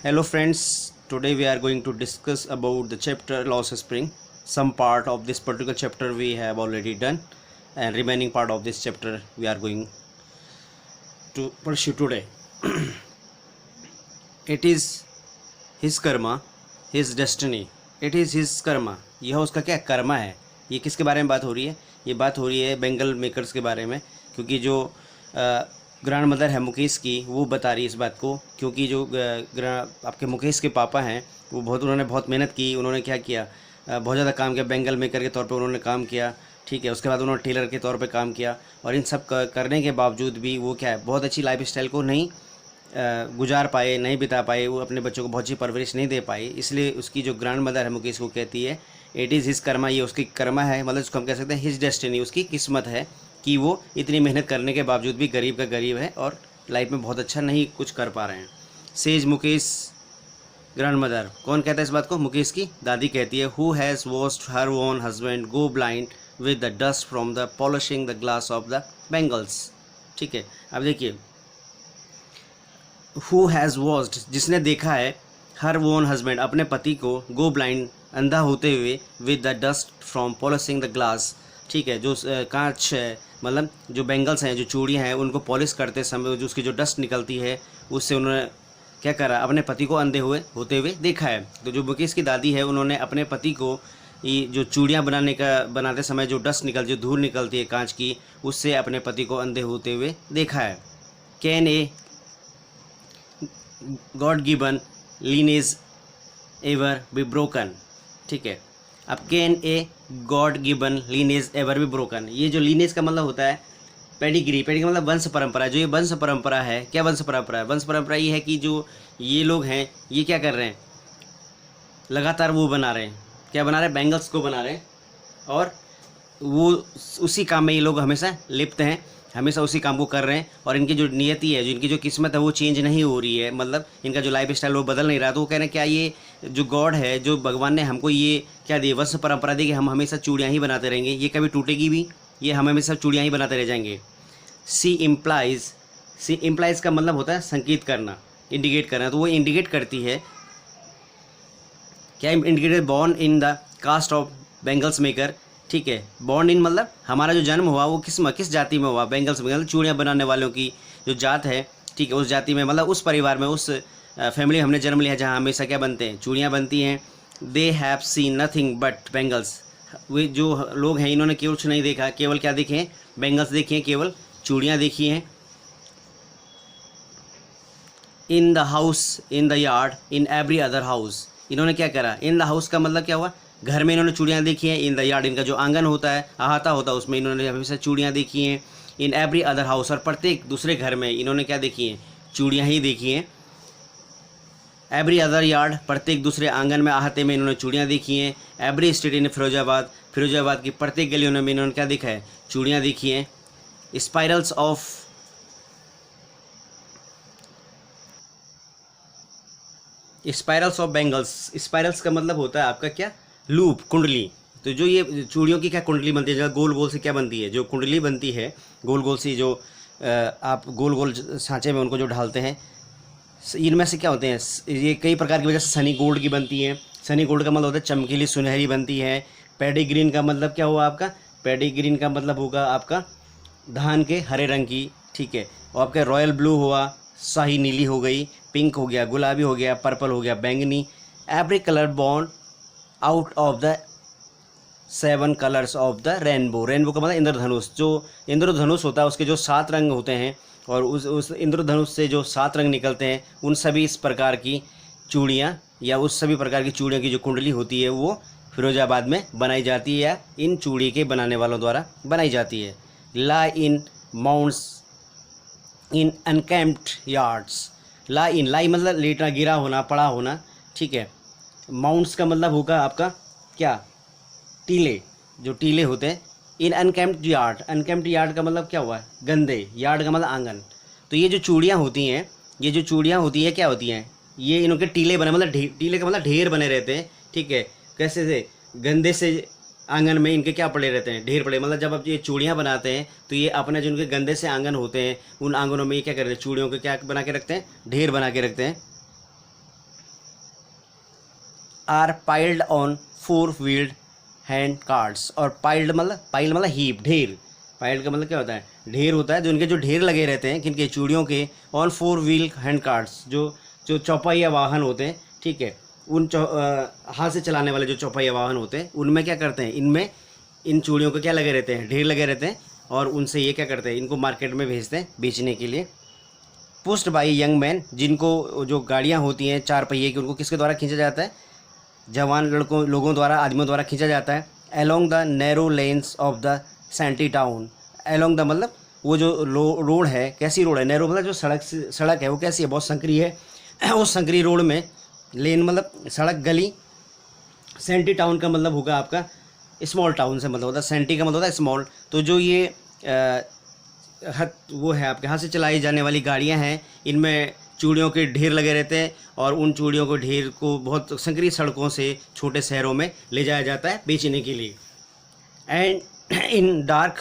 Hello friends, today we are going to discuss about the chapter Lost Spring. Some part of this particular chapter we have already done and remaining part of this chapter we are going to pursue today. It is his karma, his destiny. It is his karma. यह उसका क्या कर्मा है. ये किसके बारे में बात हो रही है? ये बात हो रही है बेंगल मेकर्स के बारे में, क्योंकि जो ग्रैंड मदर है मुकेश की वो बता रही है इस बात को, क्योंकि जो आपके मुकेश के पापा हैं वो उन्होंने बहुत मेहनत की. उन्होंने क्या किया, बहुत ज़्यादा काम किया. बेंगल मेकर के तौर पे उन्होंने काम किया, ठीक है. उसके बाद उन्होंने टेलर के तौर पे काम किया, और इन सब करने के बावजूद भी वो क्या है, बहुत अच्छी लाइफ स्टाइल को नहीं गुजार पाए, नहीं बिता पाए. वो अपने बच्चों को बहुत अच्छी परवरिश नहीं दे पाई. इसलिए उसकी जो ग्रैंड मदर है मुकेश को कहती है इट इज़ हिज कर्मा. ये उसकी कर्मा है, मतलब उसको हम कह सकते हैं हिज डेस्टिनी. उसकी किस्मत है कि वो इतनी मेहनत करने के बावजूद भी गरीब का गरीब है और लाइफ में बहुत अच्छा नहीं कुछ कर पा रहे हैं. Says Mukesh grand mother. कौन कहता है इस बात को? मुकेश की दादी कहती है. Who has watched her own husband go blind with the dust from the polishing the glass of the bangles. ठीक है, अब देखिए, हु हैज़ वॉच्ड जिसने देखा है, हर ओन हस्बैंड अपने पति को, गो ब्लाइंड अंधा होते हुए, with the dust from polishing the glass. ठीक है, जो कांच है, मतलब जो बेंगल्स हैं, जो चूड़ियाँ हैं, उनको पॉलिश करते समय जो उसकी जो डस्ट निकलती है उससे उन्होंने क्या करा, अपने पति को अंधे होते हुए देखा है. तो जो मुकेश की दादी है उन्होंने अपने पति को ये जो चूड़ियाँ बनाते समय जो डस्ट जो धूल निकलती है कांच की, उससे अपने पति को अंधे होते हुए देखा है. Can a god given lineage ever be broken. ठीक है, अब can a god given lineage ever be broken. ये जो लीनेज का मतलब होता है पेडिग्री. पेडिग्री मतलब वंश परंपरा. जो ये वंश परंपरा है, क्या वंश परंपरा है? वंश परंपरा ये है कि जो ये लोग हैं ये क्या कर रहे हैं, लगातार वो बना रहे हैं. क्या बना रहे हैं? बैंगल्स को बना रहे हैं, और वो उसी काम में ये लोग हमेशा लिप्त हैं, हमेशा उसी काम को कर रहे हैं. और इनकी जो नियति है, जो इनकी जो किस्मत है वो चेंज नहीं हो रही है, मतलब इनका जो लाइफ स्टाइल वो बदल नहीं रहा. तो वो कह रहे हैं क्या ये जो गॉड है, जो भगवान ने हमको ये क्या दी, वंश परंपरा दी कि हम हमेशा चूड़ियाँ ही बनाते रहेंगे, ये कभी टूटेगी भी, ये हम हमेशा चूड़ियाँ ही बनाते रह जाएंगे. सी इम्प्लाइज का मतलब होता है संकेत करना, इंडिकेट करना. तो वो इंडिकेट करती है, क्या indicated, born in the caste of bangles maker. ठीक है, बॉर्न इन मतलब हमारा जो जन्म हुआ वो किस जाति में हुआ, बेंगल्स मेकर, चूड़ियाँ बनाने वालों की जो जात है, ठीक है, उस जाति में, मतलब उस परिवार में, उस फैमिली हमने जन्म लिया जहाँ हमेशा क्या बनते हैं, चूड़ियाँ बनती हैं. They have seen nothing but bangles. वे जो लोग हैं इन्होंने केवल कुछ नहीं देखा, केवल क्या देखे हैं, बेंगल्स देखी हैं, केवल चूड़ियाँ देखी हैं. In the house, in the yard, in every other house. इन्होंने क्या करा, इन द हाउस का मतलब क्या हुआ, घर में इन्होंने चूड़ियाँ देखी हैं. इन द यार्ड, इनका जो आंगन होता है, अहाता होता है, उसमें इन्होंने हमेशा चूड़ियाँ देखी हैं. इन एवरी अदर हाउस, और प्रत्येक दूसरे घर में इन्होंने क्या देखी हैं, चूड़ियाँ ही देखी हैं. एवरी अदर यार्ड, प्रत्येक दूसरे आंगन में, अहाते में इन्होंने चूड़ियाँ देखी हैं. Every street in Firozabad, Firozabad की प्रत्येक गलियों में इन्होंने क्या देखा है, चूड़ियाँ देखी हैं. Spirals of bangles. स्पाइरल्स का मतलब होता है आपका क्या, लूप, कुंडली. तो जो ये चूड़ियों की क्या कुंडली बनती है, जो गोल गोल से क्या बनती है, जो कुंडली बनती है गोल गोल सी, जो आप गोल गोल सांचे में उनको जो ढालते हैं, इनमें से क्या होते हैं, ये कई प्रकार की वजह से सनी गोल्ड की बनती है. सनी गोल्ड का मतलब होता है चमकीली सुनहरी बनती है. पेडिग्रीन का मतलब क्या हुआ आपका, पेडिग्रीन का मतलब होगा आपका धान के हरे रंग की. ठीक है, और आपका रॉयल ब्लू हुआ, शाही नीली हो गई, पिंक हो गया, गुलाबी हो गया, पर्पल हो गया, बैंगनी. Every colour born out of the 7 colours of the rainbow. Rainbow का मतलब इंद्रधनुष. जो इंद्रधनुष होता है उसके जो 7 रंग होते हैं, और उस इंद्रधनुष से जो 7 रंग निकलते हैं, उन सभी इस प्रकार की चूड़ियाँ, या उस सभी प्रकार की चूड़ियों की जो कुंडली होती है वो फिरोजाबाद में बनाई जाती है, या इन चूड़ी के बनाने वालों द्वारा बनाई जाती है. लाई इन माउंट्स इन अनकैम्प्ड यार्ड्स. लाई मतलब लेटना, गिरा होना, पड़ा होना. ठीक है, माउंट्स का मतलब होगा आपका क्या, टीले, जो टीले होते हैं. इन अनकैम्प्ड यार्ड, अनकैम्प्ड यार्ड का मतलब क्या हुआ, गंदे. यार्ड का मतलब आंगन. तो ये जो चूड़ियाँ होती हैं, ये जो चूड़ियाँ होती हैं क्या होती हैं, ये इनके टीले बने, मतलब टीले का मतलब ढेर बने रहते हैं. ठीक है, कैसे से, गंदे से आंगन में इनके क्या पड़े रहते हैं, ढेर पड़े. मतलब जब आप ये चूड़ियाँ बनाते हैं तो ये अपने जो उनके गंदे से आंगन होते हैं, उन आंगनों में ये क्या करते हैं, चूड़ियों के क्या बना के रखते हैं, ढेर बना के रखते हैं. Are piled on 4 wheeled hand carts. और पाइल्ड मतलब हीप, ढेर। पाइल्ड का मतलब क्या होता है? ढेर होता है। जो इनके जो ढेर लगे रहते हैं किनके? चूड़ियों के। ऑन 4 व्हील हैंड कार्ट्स, जो चौपाइया वाहन होते हैं, ठीक है, उन हाथ से चलाने वाले जो चौपाइया वाहन होते हैं उनमें क्या करते हैं? इनमें इन चूड़ियों के क्या लगे रहते हैं? ढेर लगे रहते हैं। और उनसे ये क्या करते हैं? इनको मार्केट में भेजते हैं बेचने के लिए। पुश्ड बाई यंग मैन, जिनको जो गाड़ियाँ होती हैं 4 पहिए की, उनको किसके द्वारा खींचा जाता है? जवान लोगों द्वारा, आदमियों द्वारा खींचा जाता है। Along the narrow lens of the senti town. Along the मतलब वो जो रोड है, कैसी रोड है? नैरो मतलब जो सड़क है वो कैसी है? बहुत संकरी है। उस संकरी रोड में, लेन मतलब सड़क, गली। सैंटी टाउन का मतलब होगा आपका स्मॉल टाउन से मतलब होता है। सैंटी का मतलब होता है स्मॉल। तो जो ये वो है आपके हाथ से चलाई जाने वाली गाड़ियां हैं, इनमें चूड़ियों के ढेर लगे रहते हैं। और उन चूड़ियों को ढेर को बहुत संकरी सड़कों से छोटे शहरों में ले जाया जाता है बेचने के लिए। एंड इन डार्क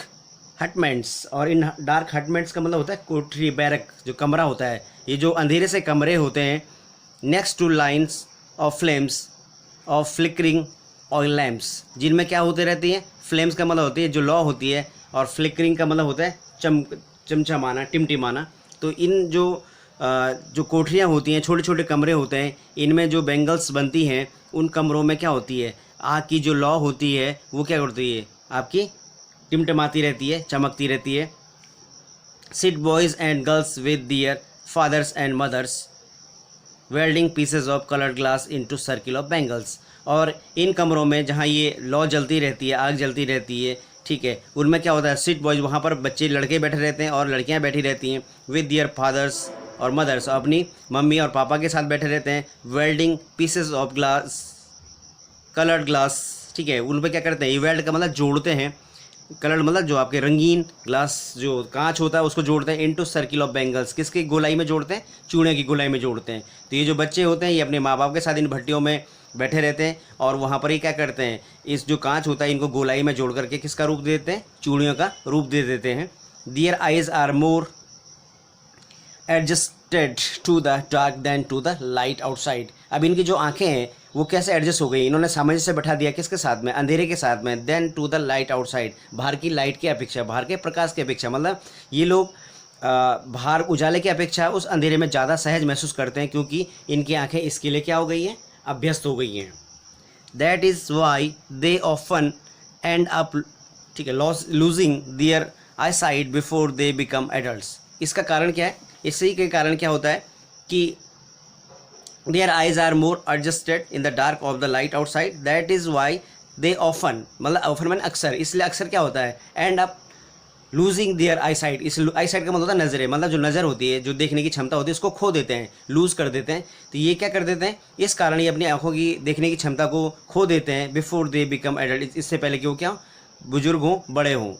हटमेंट्स, और इन डार्क हटमेंट्स का मतलब होता है कोठरी, बैरक, जो कमरा होता है। ये जो अंधेरे से कमरे होते हैं। Next two lines of flames of flickering oil lamps, जिनमें क्या होते रहती हैं? फ्लेम्स का मतलब होती है जो लौ होती है, और फ्लिकरिंग का मतलब होता है चमचमाना, टिमटिमाना। तो इन जो कोठरियाँ होती हैं, छोटे छोटे कमरे होते हैं, इनमें जो बेंगल्स बनती हैं, उन कमरों में क्या होती है? आग की जो लौ होती है वो क्या करती है? आपकी टिमटिमाती रहती है, चमकती रहती है। Sit boys and girls with their fathers and mothers welding pieces of coloured glass into circle of bangles. और इन कमरों में जहाँ ये लौ जलती रहती है, आग जलती रहती है, ठीक है, उनमें क्या होता है? सिट बॉयज़, वहाँ पर बच्चे, लड़के बैठे रहते हैं और लड़कियाँ बैठी रहती हैं। विद दियर फादर्स और मदर्स, अपनी मम्मी और पापा के साथ बैठे रहते हैं। Welding pieces of glass, coloured glass, ठीक है, उन पर क्या करते हैं? ये वेल्ड का मतलब जोड़ते हैं, कलर्ड मतलब जो आपके रंगीन ग्लास, जो कांच होता है उसको जोड़ते हैं। इनटू सर्किल ऑफ बैंगल्स, किसकी गोलाई में जोड़ते हैं? चूड़े की गोलाई में जोड़ते हैं। तो ये जो बच्चे होते हैं ये अपने माँ बाप के साथ इन भट्टियों में बैठे रहते हैं, और वहाँ पर ही क्या करते हैं? इस जो कांच होता है इनको गोलाई में जोड़ करके किसका रूप दे देते हैं? चूड़ियों का रूप दे देते हैं। Their eyes are more adjusted to the dark than to the light outside. अब इनकी जो आंखें हैं वो कैसे एडजस्ट हो गई? इन्होंने सामंजस्य बैठा दिया किसके साथ में? अंधेरे के साथ में। Then to the light outside, बाहर की लाइट की अपेक्षा, बाहर के प्रकाश की अपेक्षा, मतलब ये लोग बाहर उजाले की अपेक्षा उस अंधेरे में ज़्यादा सहज महसूस करते हैं, क्योंकि इनकी आंखें इसके लिए क्या हो गई हैं? अभ्यस्त हो गई हैं। That is why they often end up, ठीक है, losing their eyesight before they become adults. इसका कारण क्या है? इसी के कारण क्या होता है कि their eyes are more adjusted in the dark of the light outside, that is why they often, मतलब often मैंने अक्सर, इसलिए अक्सर क्या होता है? end up losing their eyesight। इस eyesight का मतलब होता है नज़रें, मतलब जो नज़र होती है, जो देखने की क्षमता होती है, उसको खो देते हैं, लूज़ कर देते हैं। तो ये क्या कर देते हैं? इस कारण ये अपनी आंखों की देखने की क्षमता को खो देते हैं। बिफोर दे बिकम एडल्ट, इससे पहले कि वो क्या बुजुर्ग हों, बड़े हों,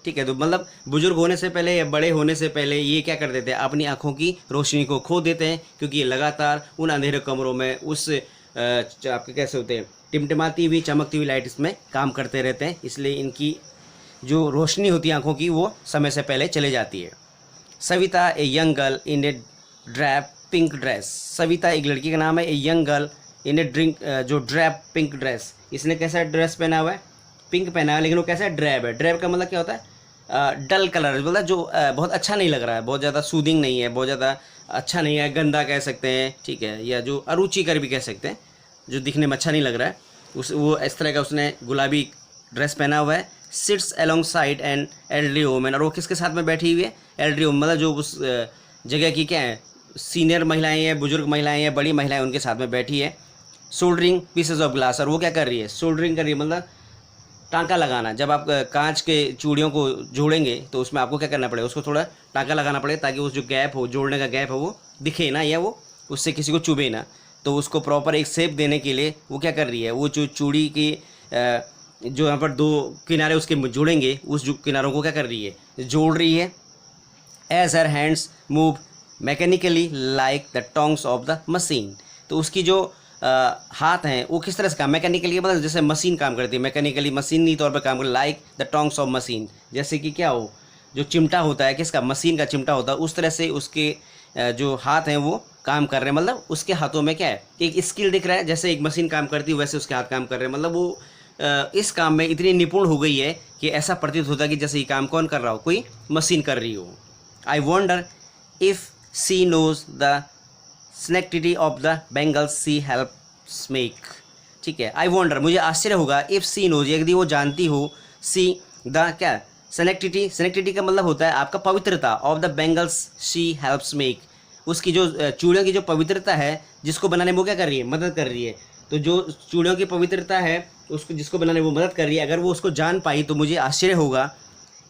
ठीक है। तो मतलब बुजुर्ग होने से पहले या बड़े होने से पहले ये क्या कर देते हैं? अपनी आंखों की रोशनी को खो देते हैं, क्योंकि ये लगातार उन अंधेरे कमरों में उस आपके कैसे होते हैं? टिमटिमाती हुई, चमकती हुई लाइट इसमें काम करते रहते हैं, इसलिए इनकी जो रोशनी होती है आंखों की वो समय से पहले चले जाती है। Savita a young girl in a drab pink dress. Savita एक लड़की का नाम है। ए यंग गर्ल इन ए जो ड्रैप पिंक ड्रेस, इसने कैसा ड्रेस पहना हुआ है? पिंक पहना है, लेकिन वो कैसा है? ड्रैप है। ड्रैप का मतलब क्या होता है? डल कलर, मतलब जो बहुत अच्छा नहीं लग रहा है, बहुत ज़्यादा सूदिंग नहीं है, बहुत ज़्यादा अच्छा नहीं है, गंदा कह सकते हैं, ठीक है, या जो अरुचिकर भी कह सकते हैं, जो दिखने में अच्छा नहीं लग रहा है, वो इस तरह का उसने गुलाबी ड्रेस पहना हुआ है। Sits alongside and elderly women, और वो किसके साथ में बैठी हुई है? एल्डरी वोमेन मतलब जो उस जगह की क्या है? सीनियर महिलाएं हैं, बुजुर्ग महिलाएं हैं, बड़ी महिलाएं उनके साथ में बैठी है। सोल्डरिंग पीसेज ऑफ ग्लास, और वो क्या कर रही है? सोल्डरिंग कर रही है, मतलब टाँका लगाना। जब आप कांच के चूड़ियों को जोड़ेंगे तो उसमें आपको क्या करना पड़ेगा? उसको थोड़ा टाँका लगाना पड़ेगा, ताकि उस जो गैप हो, जोड़ने का गैप हो, वो दिखे ना, या वो उससे किसी को चुभे ना। तो उसको प्रॉपर एक शेप देने के लिए वो क्या कर रही है? वो जो चूड़ी की जो यहाँ पर 2 किनारे उसके जुड़ेंगे, उस किनारों को क्या कर रही है? जोड़ रही है। As her hands move mechanically like the tongs of the machine, तो उसकी जो हाथ हैं वो किस तरह से काम? मैकेनिकली मतलब जैसे मशीन काम करती है, मैकेनिकली मशीनी तौर पर काम करती है। Like the tongs of machine, जैसे कि क्या हो? जो चिमटा होता है, किसका? मशीन का चिमटा होता है, उस तरह से उसके जो हाथ हैं वो काम कर रहे हैं, मतलब उसके हाथों में क्या है, एक स्किल दिख रहा है, जैसे एक मशीन काम करती है वैसे उसके हाथ काम कर रहे हैं, मतलब वो इस काम में इतनी निपुण हो गई है कि ऐसा प्रतीत होता है कि जैसे ये काम कौन कर रहा हो, कोई मशीन कर रही हो। I wonder if she knows the sanctity of the bangles she helps make. ठीक है, आई वॉन्डर मुझे आश्चर्य होगा, इफ़ सी नोज यदि वो जानती हो, सी द क्या सेनेक्टिटी, सेनेक्टिटी का मतलब होता है आपका पवित्रता, of the bangles she helps make, उसकी जो चूड़ियों की जो पवित्रता है जिसको बनाने में वो क्या कर रही है, मदद कर रही है। तो जो चूड़ियों की पवित्रता है उसको जिसको बनाने में वो मदद कर रही है, अगर वो उसको जान पाई तो मुझे आश्चर्य होगा।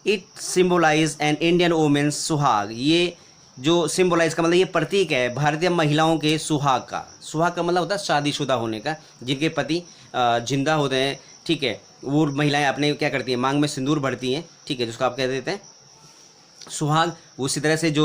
It symbolises an Indian women's सुहाग, ये जो सिम्बोलाइज का मतलब ये प्रतीक है भारतीय महिलाओं के सुहाग का। सुहाग का मतलब होता है शादीशुदा होने का, जिनके पति जिंदा होते हैं। ठीक है, वो महिलाएं अपने क्या करती हैं, मांग में सिंदूर भरती हैं। ठीक है, जिसको आप कह देते हैं सुहाग। उसी तरह से जो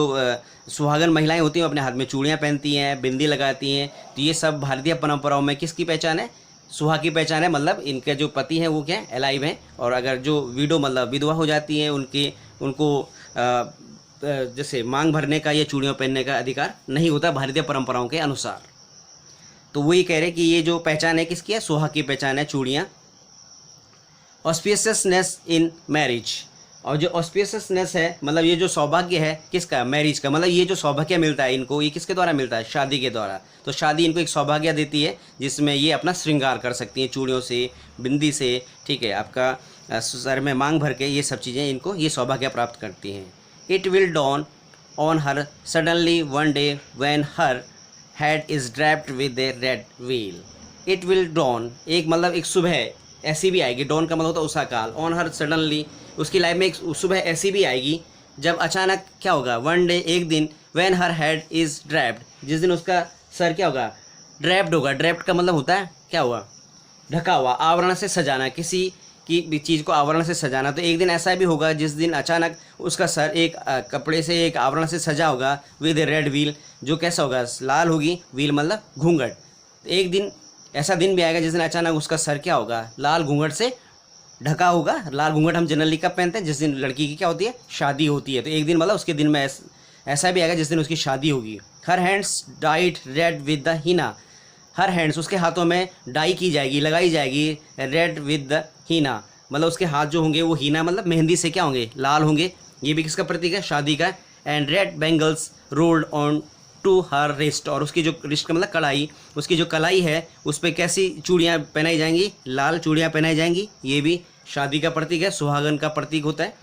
सुहागन महिलाएं होती हैं अपने हाथ में चूड़ियाँ पहनती हैं, बिंदी लगाती हैं। तो ये सब भारतीय परंपराओं में किसकी पहचान है, सुहाग की पहचान है। मतलब इनके जो पति हैं वो क्या है, अलाइव हैं, और अगर जो विडो मतलब विधवा हो जाती हैं उनको जैसे मांग भरने का या चूड़ियाँ पहनने का अधिकार नहीं होता भारतीय परंपराओं के अनुसार। तो वही कह रहे कि ये जो पहचान है किसकी है, सुहाग की पहचान है चूड़ियाँ। ऑस्पिशियसनेस इन मैरिज, और जो ऑस्पिशियसनेस है मतलब ये जो सौभाग्य है किसका, मैरिज का, मतलब ये जो सौभाग्य मिलता है इनको, ये किसके द्वारा मिलता है, शादी के द्वारा। तो शादी इनको एक सौभाग्य देती है जिसमें ये अपना श्रृंगार कर सकती हैं चूड़ियों से, बिंदी से। ठीक है, आपका सर में मांग भर के ये सब चीज़ें इनको ये सौभाग्य प्राप्त करती हैं। It will dawn on her suddenly one day when her head is draped with A red wheel. It will dawn, एक मतलब एक सुबह ऐसी भी आएगी, डॉन का मतलब होता है उषा काल, ऑन हर सडनली, उसकी लाइफ में एक सुबह ऐसी भी आएगी जब अचानक क्या होगा, वन डे एक दिन, when her head is draped, जिस दिन उसका सर क्या होगा, ड्रैप्ड होगा। ड्रैप्ड का मतलब होता है क्या हुआ, ढका हुआ, आवरण से सजाना, किसी की भी चीज़ को आवरण से सजाना। तो एक दिन ऐसा भी होगा जिस दिन अचानक उसका सर एक कपड़े से, एक आवरण से सजा होगा, विद ए रेड व्हील, जो कैसा होगा, लाल होगी, व्हील मतलब घूंघट। एक दिन ऐसा दिन भी आएगा जिस दिन अचानक उसका सर क्या होगा, लाल घूंघट से ढका होगा। लाल घूंघट हम जनरली कब पहनते हैं, जिस दिन लड़की की क्या होती है, शादी होती है। तो एक दिन मतलब उसके दिन में ऐसा भी आएगा जिस दिन उसकी शादी होगी। Her hands dyed red with the henna, her hands उसके हाथों में डाई की जाएगी, लगाई जाएगी, रेड विद द हीना, मतलब उसके हाथ जो होंगे वो हीना मतलब मेहंदी से क्या होंगे, लाल होंगे। ये भी किसका प्रतीक है, शादी का। And red bangles rolled onto her wrist, और उसकी जो रिस्ट का मतलब कलाई, उसकी जो कलाई है उस पर कैसी चूड़ियाँ पहनाई जाएंगी, लाल चूड़ियाँ पहनाई जाएंगी। ये भी शादी का प्रतीक है, सुहागन का प्रतीक होता है।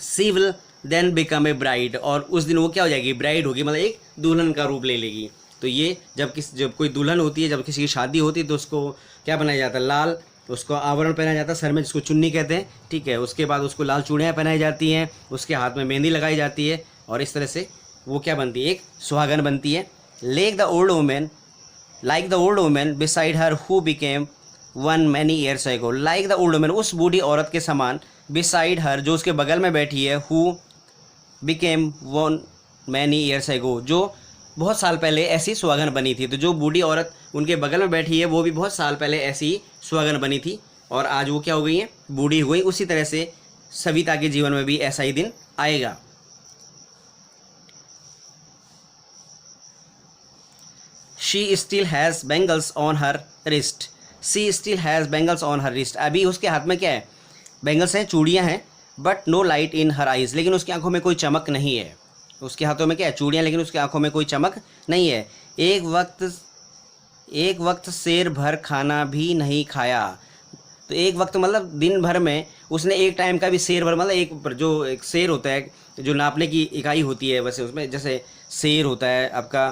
She will then become a bride, और उस दिन वो क्या हो जाएगी, ब्राइड होगी, मतलब एक दुल्हन का रूप ले लेगी। तो ये जब कोई दुल्हन होती है, जब किसी की शादी होती है तो उसको क्या बनाया जाता है, लाल उसको आवरण पहनाया जाता है सर में, जिसको चुन्नी कहते हैं। ठीक है, उसके बाद उसको लाल चूड़ियाँ पहनाई जाती हैं, उसके हाथ में मेहंदी लगाई जाती है, और इस तरह से वो क्या बनती है, एक सुहागन बनती है। Like the old women beside her who became one many years ago, like the old women, उस बूढ़ी औरत के समान, बिसाइड हर जो उसके बगल में बैठी है, who became one many years ago, जो बहुत साल पहले ऐसी सुहागन बनी थी। तो जो बूढ़ी औरत उनके बगल में बैठी है वो भी बहुत साल पहले ऐसी सुहागन बनी थी, और आज वो क्या हो गई है, बूढ़ी हो गई। उसी तरह से सविता के जीवन में भी ऐसा ही दिन आएगा। She still has bangles on her wrist, she still has bangles on her wrist, अभी उसके हाथ में क्या है, बैंगल्स हैं, चूड़ियाँ हैं, but no light in her eyes, लेकिन उसकी आंखों में कोई चमक नहीं है। उसके हाथों में क्या है, चूड़ियाँ, लेकिन उसकी आंखों में कोई चमक नहीं है। एक वक्त शेर भर खाना भी नहीं खाया, तो एक वक्त मतलब दिन भर में उसने एक टाइम का भी शेर भर, मतलब एक शेर होता है जो नापने की इकाई होती है, वैसे उसमें जैसे शेर होता है आपका,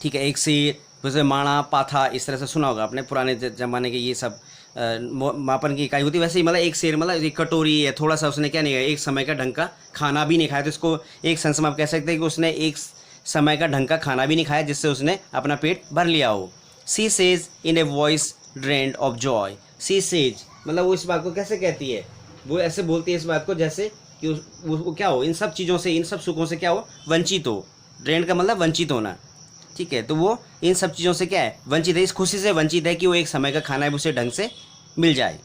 ठीक है, एक शेर, वैसे माणा, पाथा, इस तरह से सुना होगा आपने, पुराने ज़माने के ये सब मापन की इकाई होती है। वैसे ही मतलब एक शेर मतलब एक कटोरी है, थोड़ा सा उसने क्या नहीं खाया, एक समय का ढंग का खाना भी नहीं खाया। तो इसको एक सेंस में आप कह सकते हैं कि उसने एक समय का ढंग का खाना भी नहीं खाया जिससे उसने अपना पेट भर लिया हो। She says in a voice drained of Joy, she says मतलब वो इस बात को कैसे कहती है, वो ऐसे बोलती है इस बात को जैसे कि वो क्या हो, इन सब चीज़ों से, इन सब सुखों से क्या हो, वंचित हो। ड्रेन्ड का मतलब वंचित होना। ठीक है, तो वो इन सब चीज़ों से क्या है, वंचित है, इस खुशी से वंचित है कि वो एक समय का खाना है उसे ढंग से मिल जाए।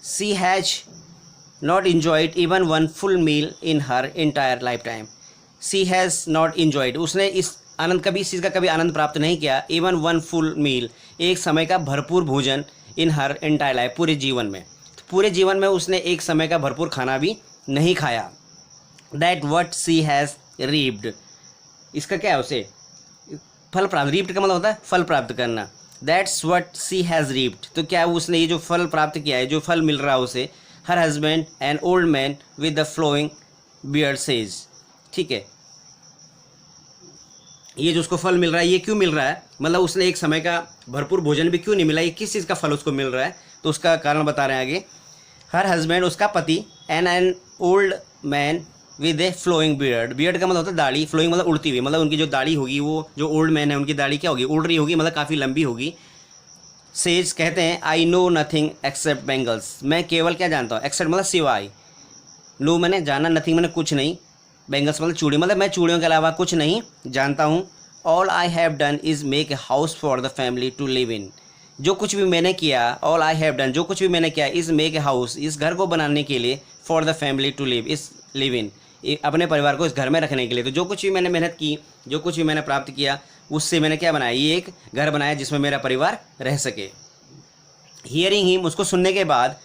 She has not enjoyed even one full meal in her entire lifetime, she has not enjoyed, उसने इस आनंद कभी इस चीज़ का कभी आनंद प्राप्त नहीं किया, इवन वन फुल मील, एक समय का भरपूर भोजन, इन हर एंटायर लाइफ, पूरे जीवन में, तो पूरे जीवन में उसने एक समय का भरपूर खाना भी नहीं खाया। दैट वट सी हैज़ रीप्ड, इसका क्या है, उसे फल प्राप्त, रीप्ड का मतलब होता है फल प्राप्त करना। दैट्स वट सी हैज़ रीप्ड, तो क्या उसने ये जो फल प्राप्त किया है, जो फल मिल रहा है उसे, her husband N old man with the flowing beard says, ठीक है, ये जो उसको फल मिल रहा है ये क्यों मिल रहा है, मतलब उसने एक समय का भरपूर भोजन भी क्यों नहीं मिला, ये किस चीज़ का फल उसको मिल रहा है, तो उसका कारण बता रहे हैं आगे। हर हस्बैंड, उसका पति, an old man with a flowing beard, beard का मतलब होता है दाढ़ी, फ्लोइंग मतलब उड़ती हुई, मतलब उनकी जो दाढ़ी होगी, वो जो ओल्ड मैन है उनकी दाढ़ी क्या होगी, उड़ रही होगी, मतलब काफ़ी लंबी होगी। सेज कहते हैं I know nothing accept bangles, मैं केवल क्या जानता हूँ, एक्सेप्ट मतलब सिवाय, नो मैंने जाना, नथिंग मैंने कुछ नहीं, बैंगल्स मतलब चूड़ी, मतलब मैं चूड़ियों के अलावा कुछ नहीं जानता हूँ। All I have done is make a house for the family to live in, जो कुछ भी मैंने किया, ऑल आई हैव डन, जो कुछ भी मैंने किया, इज़ मेक ए हाउस, इस घर को बनाने के लिए, for the family to live, इस लिव इन, अपने परिवार को इस घर में रखने के लिए, तो जो कुछ भी मैंने मेहनत की, जो कुछ भी मैंने प्राप्त किया, उससे मैंने क्या बनाया, ये एक घर बनाया जिसमें मेरा परिवार रह सके। हियरिंग हिम, उसको सुनने के बाद,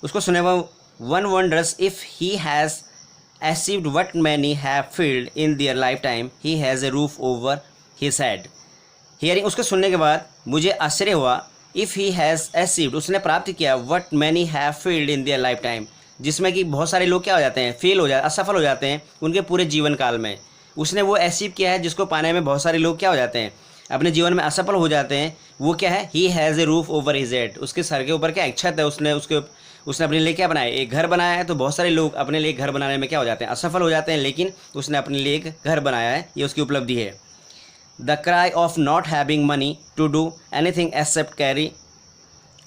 उसको सुने one wonders if he has achieved what many have field in their life time, he has a roof over his head. Hearing, उसको सुनने के बाद मुझे आश्चर्य हुआ, इफ़ ही हैज़ अचीव्ड, उसने प्राप्त किया, what many have field in their life time, जिसमें कि बहुत सारे लोग क्या हो जाते हैं, फेल हो जाते, असफल हो जाते हैं उनके पूरे जीवन काल में, उसने वो अचीव किया है जिसको पाने में बहुत सारे लोग क्या हो जाते हैं, अपने जीवन में असफल हो जाते हैं। वो क्या है, he has a roof over his head, उसके सर के ऊपर क्या एक छत है, उसने अपने लिए क्या बनाया, एक घर बनाया है। तो बहुत सारे लोग अपने लिए घर बनाने में क्या हो जाते हैं, असफल हो जाते हैं, लेकिन उसने अपने लिए एक घर बनाया है, ये उसकी उपलब्धि है। The cry of not having money to do anything except carry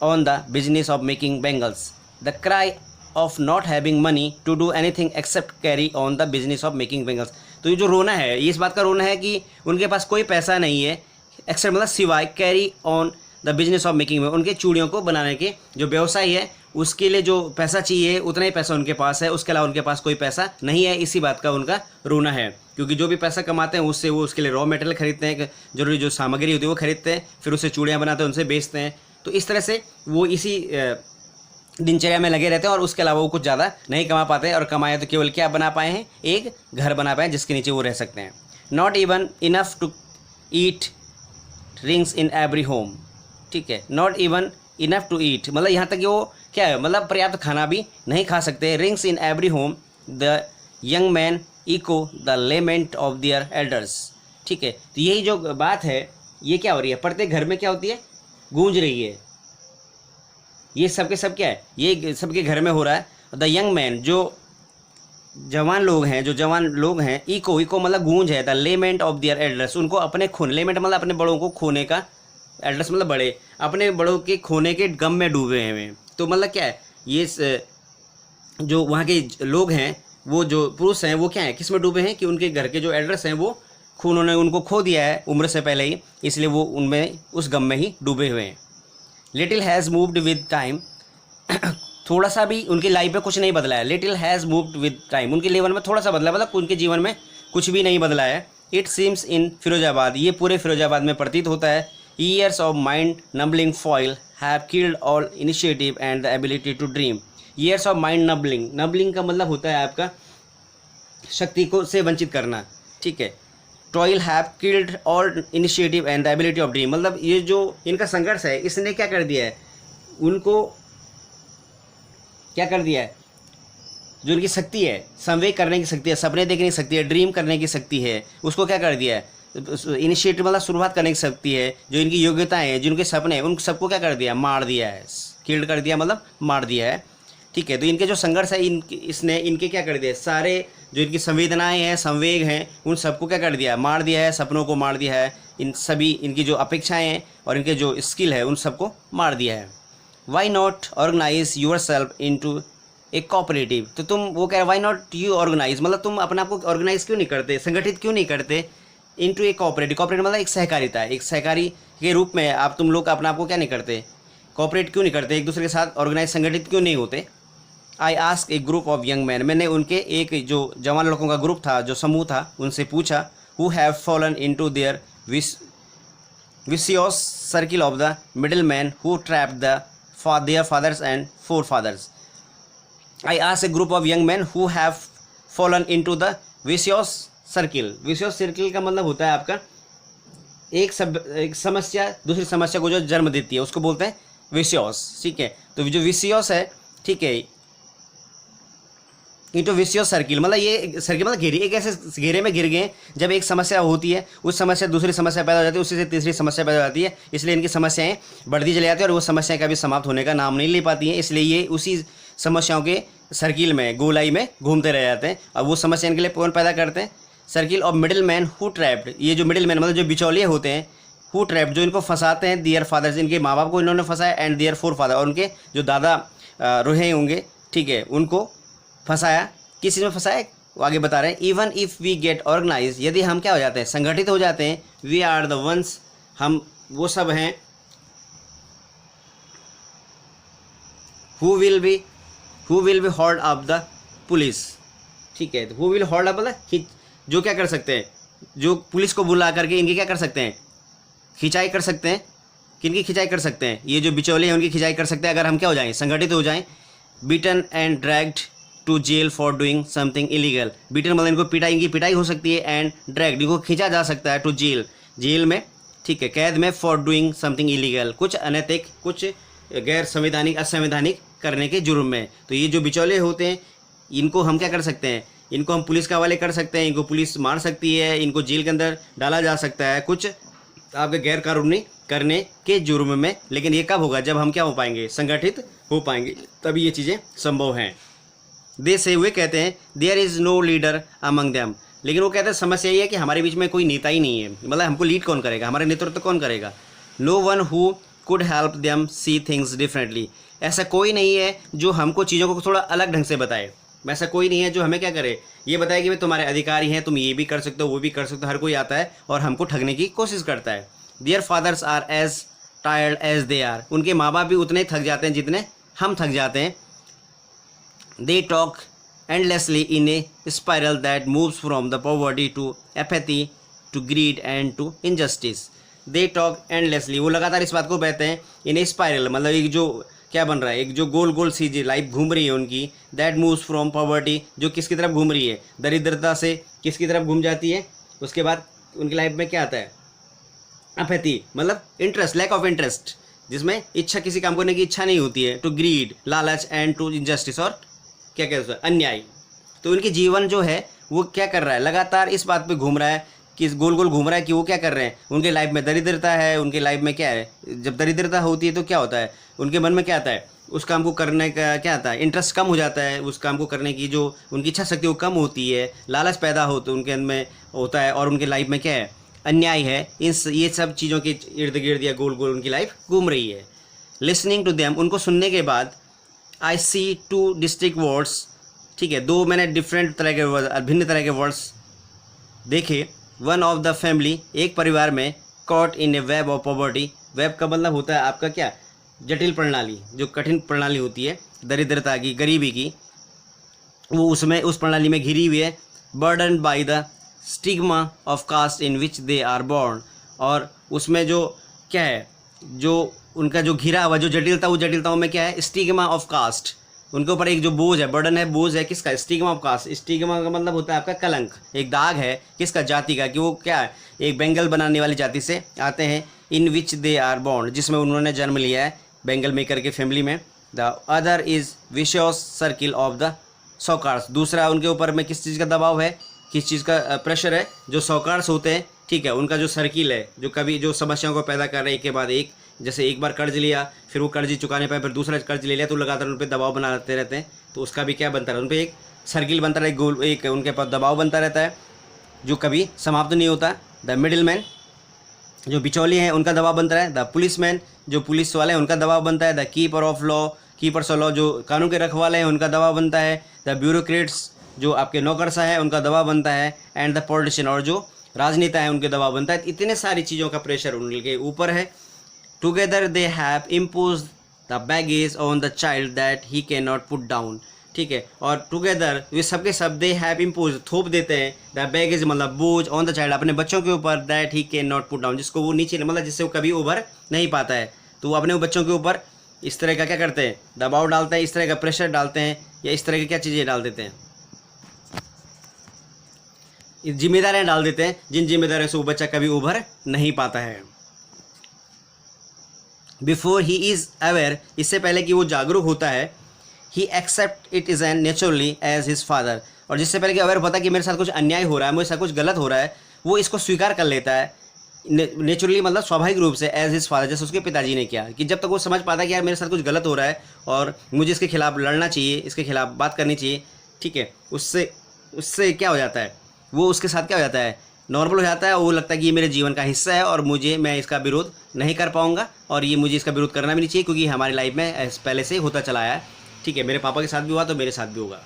on the business of making bangles, the cry of not having money to do anything except carry on the business of making bangles, तो ये जो रोना है, ये इस बात का रोना है कि उनके पास कोई पैसा नहीं है, एक्सेप्ट मतलब सिवाय, carry on the business of making, उनके चूड़ियों को बनाने के जो व्यवसाय है उसके लिए जो पैसा चाहिए उतना ही पैसा उनके पास है, उसके अलावा उनके पास कोई पैसा नहीं है, इसी बात का उनका रोना है। क्योंकि जो भी पैसा कमाते हैं उससे वो उसके लिए रॉ मटेरियल खरीदते हैं, जरूरी जो सामग्री होती है वो खरीदते हैं, फिर उससे चूड़ियाँ बनाते हैं, उनसे बेचते हैं, तो इस तरह से वो इसी दिनचर्या में लगे रहते हैं और उसके अलावा वो कुछ ज़्यादा नहीं कमा पाते, और कमाया तो केवल क्या बना पाए हैं, एक घर बना पाए जिसके नीचे वो रह सकते हैं। Not even enough to eat rings in every home, ठीक है, not even enough to eat मतलब यहाँ तक कि वो क्या है, मतलब पर्याप्त खाना भी नहीं खा सकते। Rings in every home the young man echo the lament of their elders, ठीक है, तो यही जो बात है ये क्या हो रही है, प्रत्येक घर में क्या होती है, गूंज रही है, ये सबके सब क्या है, ये सबके घर में हो रहा है। द यंग मैन, जो जवान लोग हैं, इको मतलब गूंज है, the lament of their elders, उनको अपने खोने, लेमेंट मतलब अपने बड़ों को खोने का, एल्डर्स मतलब बड़े, अपने बड़ों के खोने के गम में डूबे हैं। तो मतलब क्या है, ये जो वहाँ के लोग हैं, वो जो पुरुष हैं वो क्या है, किस में डूबे हैं कि उनके घर के जो एल्डर्स हैं वो उन्होंने उनको खो दिया है उम्र से पहले ही, इसलिए वो उनमें उस गम में ही डूबे हुए हैं। Little has moved with time, थोड़ा सा भी उनकी लाइफ में कुछ नहीं बदला है। Little has moved with time, उनके जीवन में थोड़ा सा बदला, मतलब उनके जीवन में कुछ भी नहीं बदला है। इट सीम्स इन फिरोजाबाद, ये पूरे फिरोजाबाद में प्रतीत होता है। Years of mind numbing toil have killed all initiative and the ability to dream. Years of mind numbing, numbing का मतलब होता है आपका शक्ति को से वंचित करना, ठीक है। Toil have killed all initiative and the ability of dream, मतलब ये जो इनका संघर्ष है इसने क्या कर दिया है, उनको क्या कर दिया है, जो उनकी शक्ति है, संवेग करने की शक्ति है, सपने देखने की शक्ति है, ड्रीम करने की शक्ति है, उसको क्या कर दिया है, इनिशिएटिव मतलब शुरुआत करने की शक्ति है, जो इनकी योग्यताएं हैं, जिनके सपने हैं, उन सबको क्या कर दिया, मार दिया है। किल्ड कर दिया मतलब मार दिया है, ठीक है। तो इनके जो संघर्ष है इसने इनके क्या कर दिया, सारे जो इनकी संवेदनाएं हैं, संवेग हैं, उन सबको क्या कर दिया, मार दिया है, सपनों को मार दिया है, इन सभी इनकी जो अपेक्षाएं हैं और इनके जो स्किल है उन सबको मार दिया है। Why not organize yourself into a cooperative, तो तुम वो कह रहे वाई नॉट यू ऑर्गेनाइज, मतलब तुम अपने आप को ऑर्गेनाइज क्यों नहीं करते, संगठित क्यों नहीं करते, इनटू ए कोऑपरेटिव, कोऑपरेटिव मतलब एक सहकारिता है, एक सहकारी के रूप में तुम लोग अपने आप को क्या नहीं करते, कोऑपरेट क्यों नहीं करते, एक दूसरे के साथ ऑर्गेनाइज संगठित क्यों नहीं होते। आई ask a group of young man, मैंने उनके एक जो जवान लड़कों का ग्रुप था, जो समूह था, उनसे पूछा, who have fallen into their vicious circle of the middlemen who trapped their fathers and forefathers. I ask a group of young men who have fallen into the vicious circle. Vicious circle का मतलब होता है आपका एक समस्या दूसरी समस्या को जो जन्म देती है उसको बोलते हैं विसियस, ठीक है। तो जो विसियस है, ठीक है, इनटू विसियस सर्किल मतलब ये सर्किल मतलब घेरे, एक ऐसे घेरे में गिर गए जब एक समस्या होती है, उस समस्या दूसरी समस्या पैदा हो जाती है, उसी से तीसरी समस्या पैदा हो जाती है, इसलिए इनकी समस्याएं बढ़ती चली जाती है और वो समस्याएं कभी समाप्त होने का नाम नहीं ले पाती हैं, इसलिए ये उसी समस्याओं के सर्किल में, गोलाई में घूमते रह जाते हैं। और वो समस्या इनके लिए कौन पैदा करते हैं? Circle of middle man who trapped, ये जो मिडिल मैन मतलब जो बिचौलिए होते हैं, हु ट्रैप्ड जो इनको फंसाते हैं, दियर फादर्स इनके माँ बाप को इन्होंने फंसाया, एंड दियर फोर फादर और उनके जो दादा रहे होंगे, ठीक है, उनको फंसाया। किस चीज़ में फंसाया वो आगे बता रहे हैं। Even if we get organize, यदि हम क्या हो जाते हैं, संगठित हो जाते हैं, वी आर द वंस, हम वो सब हैं, who will be hold up the police, ठीक है। हु विल हॉल्ड अप मतलब जो क्या कर सकते हैं, जो पुलिस को बुला करके इनकी क्या कर सकते हैं, खिंचाई कर सकते हैं। किनकी खिंचाई कर सकते हैं? ये जो बिचौले हैं उनकी खिंचाई कर सकते हैं अगर हम क्या हो जाएं, संगठित हो जाएं। Beaten and dragged to jail for doing something illegal, beaten मतलब इनको पिटाई, इनकी पिटाई हो सकती है, एंड ड्रैग्ड इनको खींचा जा सकता है टू जेल में, ठीक है, कैद में, फॉर डूइंग समथिंग इलीगल कुछ अनैतिक, कुछ गैर संवैधानिक, असंवैधानिक करने के जुर्म में। तो ये जो बिचौले होते हैं इनको हम क्या कर सकते हैं, इनको हम पुलिस के हवाले कर सकते हैं, इनको पुलिस मार सकती है, इनको जेल के अंदर डाला जा सकता है कुछ आपके गैर कानूनी करने के जुर्म में। लेकिन ये कब होगा? जब हम क्या हो पाएंगे, संगठित हो पाएंगे, तभी ये चीज़ें संभव हैं। दे से हुए कहते हैं there is no leader among them, लेकिन वो कहते हैं समस्या ये है कि हमारे बीच में कोई नेता ही नहीं है, मतलब हमको लीड कौन करेगा, हमारे नेतृत्व कौन करेगा। No one who could help them see things differently, ऐसा कोई नहीं है जो हमको चीज़ों को थोड़ा अलग ढंग से बताए, ऐसा कोई नहीं है जो हमें क्या करे, ये बताए कि भाई तुम्हारे अधिकारी हैं, तुम ये भी कर सकते हो, वो भी कर सकते हो। हर कोई आता है और हमको ठगने की कोशिश करता है। Their fathers are as tired as they are, उनके माँ बाप भी उतने थक जाते हैं जितने हम थक जाते हैं। They talk endlessly in a spiral that moves from the poverty to apathy to greed and to injustice. They talk endlessly, वो लगातार इस बात को कहते हैं, इन ए स्पाइरल मतलब एक जो क्या बन रहा है, एक जो गोल गोल सी जी लाइफ घूम रही है उनकी, दैट मूव्स फ्रॉम पॉवर्टी, जो किसकी तरफ घूम रही है, दरिद्रता से किसकी तरफ घूम जाती है। उसके बाद उनकी लाइफ में क्या आता है, अपैथी मतलब इंटरेस्ट, लैक ऑफ इंटरेस्ट, जिसमें इच्छा, किसी काम करने की इच्छा नहीं होती है, टू ग्रीड लालच, एंड टू इनजस्टिस और क्या कहते हैं अन्याय। तो उनकी जीवन जो है वो क्या कर रहा है, लगातार इस बात पे घूम रहा है कि गोल गोल घूम रहा है कि वो क्या कर रहे हैं, उनके लाइफ में दरिद्रता है, उनके लाइफ में क्या है, जब दरिद्रता होती है तो क्या होता है, उनके मन में क्या आता है, उस काम को करने का क्या आता है, इंटरेस्ट कम हो जाता है, उस काम को करने की जो उनकी इच्छा शक्ति वो कम होती है, लालच पैदा होता है उनके अंदर में होता है, और उनके लाइफ में क्या है, अन्याय है। ये सब चीज़ों के इर्द गिर्द या गोल गोल उनकी लाइफ घूम रही है। लिसनिंग टू देम, उनको सुनने के बाद, आई सी टू डिस्ट्रिक्ट वर्ड्स, ठीक है, दो मैंने डिफरेंट तरह के भिन्न तरह के वर्ड्स देखे। वन ऑफ द फैमिली, एक परिवार में, caught in A web of poverty, web का मतलब होता है आपका क्या, जटिल प्रणाली, जो कठिन प्रणाली होती है दरिद्रता की, गरीबी की, वो उसमें उस प्रणाली में घिरी हुई है। Burden by the stigma of caste in which they are born, और उसमें जो क्या है, जो उनका जो घिरा हुआ जो जटिलता, वो जटिलताओं में क्या है, स्टिग्मा ऑफ कास्ट, उनके ऊपर एक जो बोझ है, बर्डन है, बोझ है किसका, स्टिग्मा ऑफ कास्ट। स्टिग्मा का मतलब होता है आपका कलंक, एक दाग है किसका, जाति का, कि वो क्या है, एक बेंगल बनाने वाली जाति से आते हैं। इन विच दे आर बॉर्न, जिसमें उन्होंने जन्म लिया है, बेंगल मेकर के फैमिली में। The other is vicious circle of the sowcars, दूसरा उनके ऊपर में किस चीज़ का दबाव है, किस चीज़ का प्रेशर है, जो सौकार्स होते हैं, ठीक है, उनका जो सर्किल है, जो कभी जो समस्याओं को पैदा कर रहे हैं एक के बाद एक, जैसे एक बार कर्ज लिया, फिर वो कर्ज चुकाने पर फिर दूसरा कर्ज ले लिया, तो लगातार उन पर दबाव बनाते रहते हैं, तो उसका भी क्या बनता है, उन पर एक सर्किल बनता है, गोल एक उनके पास दबाव बनता रहता है जो कभी समाप्त नहीं होता। द मिडिल मैन, जो बिचौलिए हैं उनका दबाव बनता है। द पुलिस मैन, जो पुलिस वाले हैं उनका दबाव बनता है। The keeper of law, keepers of law, जो कानून के रखवाले हैं उनका दबाव बनता है। द ब्यूरोक्रेट्स, जो आपके नौकरशाह हैं उनका दबाव बनता है। एंड द पॉलिटिशियन, और जो राजनेता है उनके दबाव बनता है। इतने सारी चीज़ों का प्रेशर उनके ऊपर है। Together they have impose the baggage on the child that he can not put down, ठीक है, और टुगेदर वे सबके सब दे हैव इम्पोज थोप देते हैं द बैगेज मतलब बोझ ऑन द चाइल्ड अपने बच्चों के ऊपर that he can not put down जिसको वो नीचे मतलब जिससे वो कभी उभर नहीं पाता है। तो वो अपने बच्चों के ऊपर इस तरह का क्या करते हैं, दबाव डालते हैं, इस तरह का प्रेशर डालते हैं या इस तरह की क्या चीज़ें डाल देते हैं, जिम्मेदारियाँ डाल देते हैं जिन जिम्मेदारियों से वो बच्चा कभी उभर नहीं पाता है। बिफोर ही इज़ अवेयर इससे पहले कि वो जागरूक होता है, he accept it is an naturally as his father और जिससे पहले कि अवेयर होता है कि मेरे साथ कुछ अन्याय हो रहा है, मेरे साथ कुछ गलत हो रहा है, वो इसको स्वीकार कर लेता है नेचुरली मतलब स्वाभाविक रूप से एज हिज फादर जैसे उसके पिताजी ने किया। कि जब तक वो समझ पाता है कि यार मेरे साथ कुछ गलत हो रहा है और मुझे इसके खिलाफ लड़ना चाहिए, इसके खिलाफ बात करनी चाहिए, ठीक है, उससे क्या हो जाता है, वो उसके साथ क्या हो जाता है, नॉर्मल हो जाता है। वो लगता है कि ये मेरे जीवन का हिस्सा है और मैं इसका विरोध नहीं कर पाऊंगा और ये मुझे इसका विरोध करना भी नहीं चाहिए क्योंकि हमारी लाइफ में पहले से होता चला आया है, ठीक है, मेरे पापा के साथ भी हुआ तो मेरे साथ भी होगा।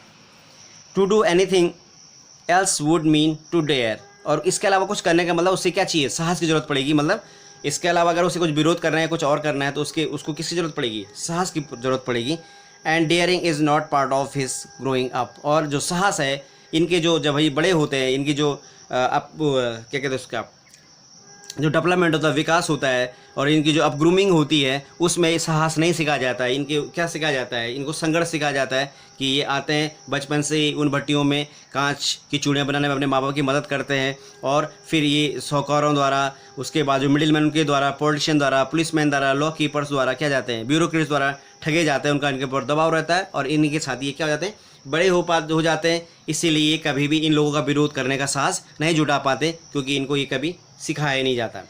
To do anything else would mean to dare और इसके अलावा कुछ करने का मतलब उससे क्या चाहिए, साहस की ज़रूरत पड़ेगी। मतलब इसके अलावा अगर उसे कुछ विरोध करना है, कुछ और करना है तो उसको किसकी ज़रूरत पड़ेगी, साहस की ज़रूरत पड़ेगी। And daring is not part of his growing up और जो साहस है इनके जो जब ये बड़े होते हैं इनकी जो क्या कहते हैं उसका जो डेवलपमेंट होता है, विकास होता है और इनकी जो अपग्रूमिंग होती है उसमें साहस नहीं सिखाया जाता है। इनके क्या सिखाया जाता है, इनको संघर्ष सिखाया जाता है कि ये आते हैं बचपन से ही उन भट्टियों में कांच की चूड़ियाँ बनाने में अपने माँ बाप की मदद करते हैं और फिर ये साहूकारों द्वारा, उसके बाद जो मिडिल मैन के द्वारा, पॉलिटिशियन द्वारा, पुलिसमैन द्वारा, लॉ कीपर्स द्वारा क्या जाते हैं, ब्यूरोक्रेट्स द्वारा ठगे जाते हैं, उनका इनके ऊपर दबाव रहता है और इनके साथ ये क्या हो जाते हैं, बड़े हो जाते हैं। इसीलिए कभी भी इन लोगों का विरोध करने का साहस नहीं जुटा पाते क्योंकि इनको ये कभी सिखाया नहीं जाता।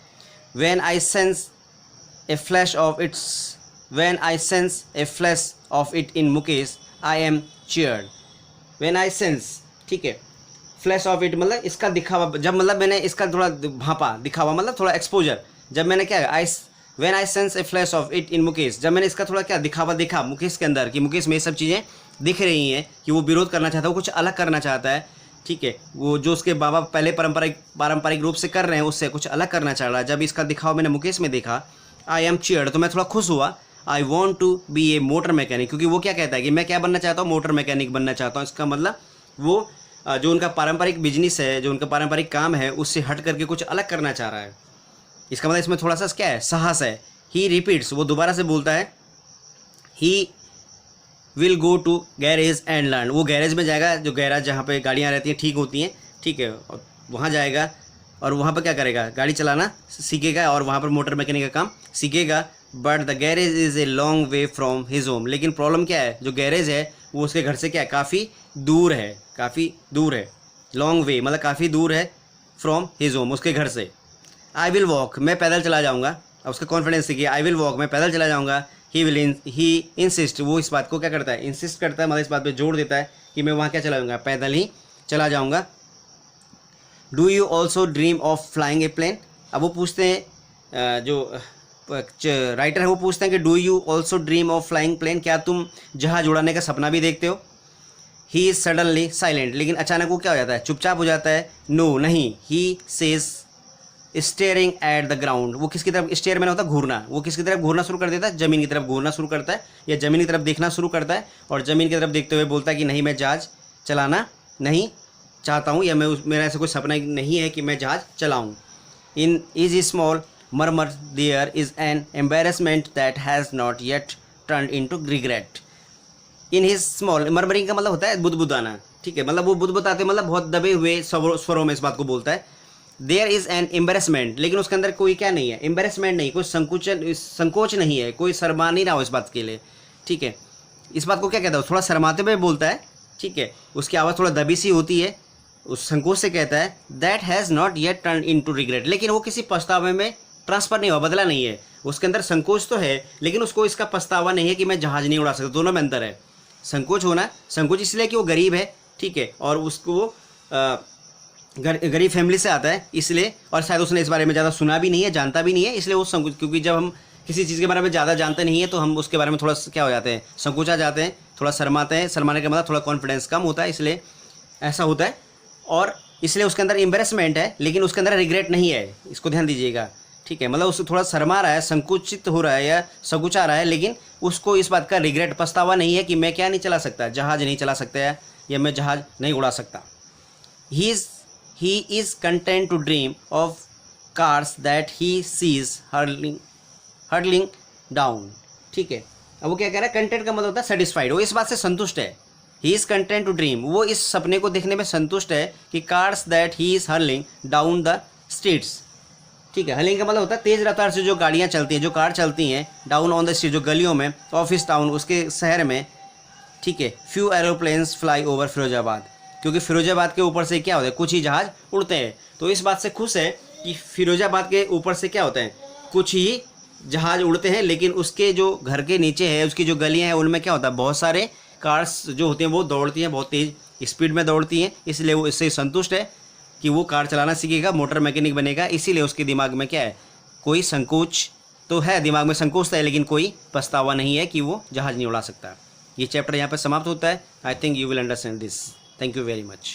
When I sense a flash of it in Mukesh, I am cheered. When I sense, ठीक है, फ्लैश ऑफ इट मतलब इसका दिखावा, जब मतलब मैंने इसका थोड़ा भापा, दिखावा मतलब थोड़ा एक्सपोजर, जब मैंने क्या when I sense A flash of it in Mukesh, जब मैंने इसका थोड़ा क्या दिखावा देखा मुकेश के अंदर कि मुकेश में ये सब चीज़ें दिख रही हैं कि वो विरोध करना चाहता है, वो कुछ अलग करना चाहता है, ठीक है, वो जो उसके बाबा पहले पारंपरिक रूप से कर रहे हैं उससे कुछ अलग करना चाह रहा है। जब इसका दिखावा मैंने मुकेश में देखा, आई एम चीयर्ड, तो मैं थोड़ा खुश हुआ। I want to be a motor mechanic, क्योंकि वो क्या कहता है कि मैं क्या बनना चाहता हूँ, मोटर मैकेनिक बनना चाहता हूँ। इसका मतलब वो जो उनका पारंपरिक बिजनेस है, जो उनका पारंपरिक काम है, उससे हट करके कुछ अलग करना चाह रहा है। इसका मतलब इसमें थोड़ा सा क्या है, साहस है। ही रिपीट्स, वो दोबारा से बोलता है, he will go to garage and learn, वो गैरेज में जाएगा, जो गैराज जहाँ पे गाड़ियाँ रहती हैं, ठीक होती हैं, ठीक है, और वहाँ जाएगा और वहाँ पर क्या करेगा, गाड़ी चलाना सीखेगा और वहाँ पर मोटर मैकेनिक का काम सीखेगा। But the garage is a long way from his home, लेकिन प्रॉब्लम क्या है, जो गैरेज है वो उसके घर से क्या है, काफ़ी दूर है, लॉन्ग वे मतलब काफ़ी दूर है, फ्रॉम हिज होम, उसके घर से। आई विल वॉक, मैं पैदल चला जाऊँगा, अब उसका कॉन्फिडेंस सीखिए, आई विल वॉक, मैं पैदल चला जाऊँगा। ही इंसिस्ट, वो इस बात को क्या करता है, इंसिस्ट करता है, मतलब इस बात पे जोर देता है कि मैं वहाँ क्या चलाऊँगा, पैदल ही चला जाऊँगा। Do you also dream of flying a plane, अब वो पूछते हैं, जो राइटर है वो पूछते हैं कि do you also dream of flying plane, क्या तुम जहाज उड़ाने का सपना भी देखते हो। ही इज सडनली साइलेंट, लेकिन अचानक वो क्या हो जाता है, चुपचाप हो जाता है। नो नहीं, he says staring at the ground, वो किसकी तरफ, स्टेयर मैंने होता है घूरना, वो किसकी तरफ घूरना शुरू कर देता है, ज़मीन की तरफ घूरना शुरू करता है या ज़मीन की तरफ देखना शुरू करता है और ज़मीन की तरफ देखते हुए बोलता है कि नहीं, मैं जहाज चलाना नहीं चाहता हूँ या मेरा ऐसा कोई सपना नहीं है कि मैं जहाज चलाऊँ। In his small murmur there is an embarrassment that has not yet turn into regret. In his small, murmuring का मतलब होता है बुदबुदाना, ठीक है, मतलब वो बुदबुदाते मतलब बहुत दबे हुए स्वरों में इस बात को बोलता है। देयर इज़ एन एम्बेरसमेंट, लेकिन उसके अंदर कोई क्या नहीं है, एम्बेरसमेंट नहीं, कोई संकोच नहीं है, कोई शर्मा नहीं रहा हो इस बात के लिए, ठीक है। इस बात को क्या कहता है, थोड़ा शर्माते हुए बोलता है, ठीक है, उसकी आवाज़ थोड़ा दबी सी होती है, उस संकोच से कहता है that has not yet turn into regret, लेकिन वो किसी पछतावे में ट्रांसफ़र नहीं हुआ, बदला नहीं है। उसके अंदर संकोच तो है लेकिन उसको इसका पछतावा नहीं है कि मैं जहाज़ नहीं उड़ा सकता, दोनों में अंतर है। संकोच होना, संकोच इसलिए कि वो गरीब है, ठीक है, और उसको गरीब फैमिली से आता है इसलिए, और शायद उसने इस बारे में ज़्यादा सुना भी नहीं है, जानता भी नहीं है, इसलिए वो संकोच, क्योंकि जब हम किसी चीज़ के बारे में ज़्यादा जानते नहीं है तो हम उसके बारे में थोड़ा क्या हो जाते हैं, संकोचा जाते हैं, थोड़ा शर्माते हैं। शर्माने का मतलब थोड़ा कॉन्फिडेंस कम होता है, इसलिए ऐसा होता है। और इसलिए उसके अंदर एम्बेरसमेंट है लेकिन उसके अंदर रिग्रेट नहीं है, इसको ध्यान दीजिएगा। ठीक है, मतलब उसको थोड़ा शर्मा रहा है, संकुचित हो रहा है या संकुचा रहा है, लेकिन उसको इस बात का रिग्रेट, पछतावा नहीं है कि मैं क्या नहीं चला सकता, जहाज नहीं चला सकता है या मैं जहाज नहीं उड़ा सकता। He is content to dream of cars that he sees hurtling down. ठीक है, अब वो क्या कह रहा है, कंटेंट का मतलब होता है सेटिस्फाइड, वो इस बात से संतुष्ट है। He is content to dream, वो इस सपने को देखने में संतुष्ट है कि cars that he is hurling down the streets. ठीक है, हर्लिंग का मतलब होता है तेज़ रफ्तार से जो गाड़ियाँ चलती हैं, जो कार चलती हैं, डाउन ऑन द स्ट्रीट, जो गलियों में, ऑफिस टाउन, उसके शहर में। ठीक है, few aeroplanes fly over Firozabad, क्योंकि फिरोजाबाद के ऊपर से क्या होता है, कुछ ही जहाज उड़ते हैं। तो इस बात से खुश है कि फिरोजाबाद के ऊपर से क्या होता है, कुछ ही जहाज उड़ते हैं, लेकिन उसके जो घर के नीचे है, उसकी जो गलियां हैं, उनमें क्या होता है, बहुत सारे कार्स जो होती हैं वो दौड़ती हैं, बहुत तेज़ स्पीड में दौड़ती हैं। इसलिए वो इससे संतुष्ट है कि वो कार चलाना सीखेगा, मोटर मैकेनिक बनेगा। इसीलिए उसके दिमाग में क्या है, कोई संकोच तो है, दिमाग में संकोच तो है, लेकिन कोई पछतावा नहीं है कि वो जहाज नहीं उड़ा सकता। ये चैप्टर यहाँ पर समाप्त होता है। I think you will understand this. Thank you very much.